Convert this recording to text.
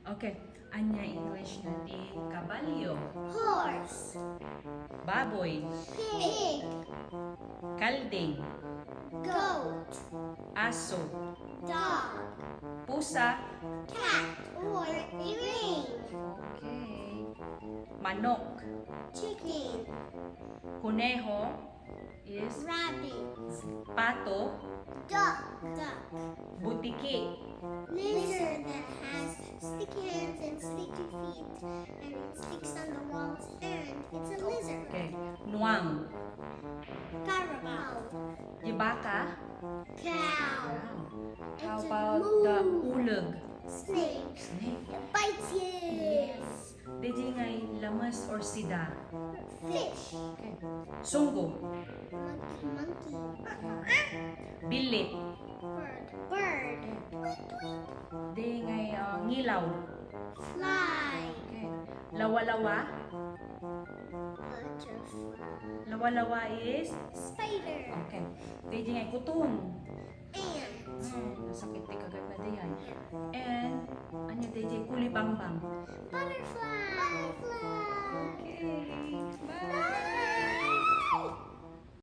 Okay. Anya English na di kabalyo. Horse. Baboy. Pig. Kalding. Goat. Aso. Dog. Pusa. Cat or ring. Okay. Manok. Chicken. Kuneho is Rabbit. pato. Duck. Duck. Butiki. Lizard that has sticky hands and sticky feet and it sticks on the walls and it's a lizard. Okay. Nuang. Carabao. Yabaka. Cow. How It's a about moo. the ulag? Snake. Snake. It bites you. Yes. Didi ngay lamas or sida. Fish. Okay. Sunggo. Monkey. Monkey. Bilit. Bird. Bird. Di ngay ngilaw. Fly. Okay. Lawa-lawa. Butterfly. Lawa-lawa is Spider. okay. Didi ngay kutung. Ant. Sakit di kagat na diyan. And ano DJ kulibang-bang.